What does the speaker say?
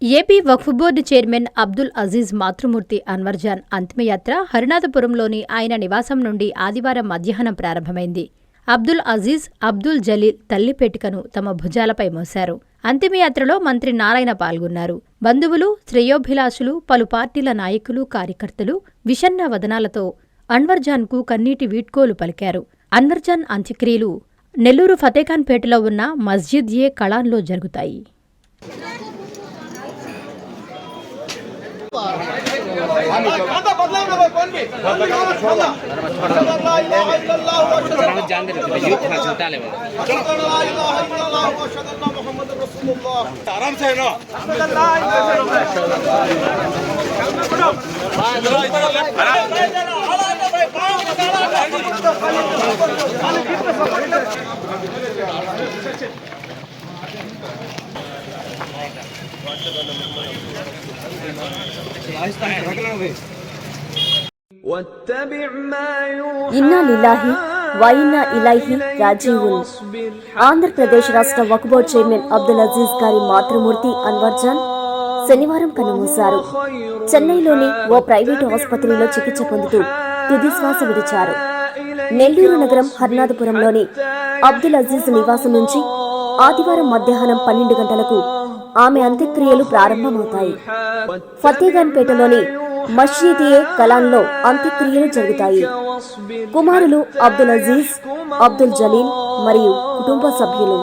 AP వక్ఫ్ board chairman Abdul Aziz మాతృమూర్తి అన్వర్జాన్ అంతిమయాత్ర హరినాథపురంలోని ఆయన నివాసం నుండి ఆదివారం మధ్యాహ్నం ప్రారంభమైంది. అబ్దుల్ అజీజ్, అబ్దుల్ జలీల్ తల్లిపేటికను తమ భుజాలపై మోశారు. అంతిమయాత్రలో మంత్రి నారాయణ పాల్గొన్నారు. బంధువులు, శ్రేయోభిలాషులు, పలు పార్టీల నాయకులు, కార్యకర్తలు విషన్న వదనాలతో అన్వర్జాన్కు కన్నీటి వీడ్కోలు పలికారు. అన్వర్జాన్ అంత్యక్రియలు నెల్లూరు ఫతేఖాన్పేటలో ఉన్న మస్జిద్ ఏ కళాన్లో జరుగుతాయి. ఇన్నా లిల్లాహి వ ఇన్నా ఇలైహి రాజిఊన్. ఆంధ్రప్రదేశ్ రాష్ట్ర వక్ఫ్ బోర్డు చైర్మన్ అబ్దుల్ అజీజ్ గారి మాతృమూర్తి అన్వర్జాన్ శనివారం కన్నుమూశారు. చెన్నైలోని ఓ ప్రైవేటు ఆసుపత్రిలో చికిత్స పొందుతూ తుదిశ్వాస విడిచారు. నెల్లూరు నగరం హరినాథపురంలోని అబ్దుల్ అజీజ్ నివాసం నుంచి ఆదివారం మధ్యాహ్నం 12 గంటలకు ఆమె అంత్యక్రియలు ప్రారంభమవుతాయి. ఫతేఖాన్పేటలోని మస్జిద్ ఏ కలాన్లో అంత్యక్రియలు జరుగుతాయి. కుమారులు అబ్దుల్ అజీజ్, అబ్దుల్ జలీల్ మరియు కుటుంబ సభ్యులు.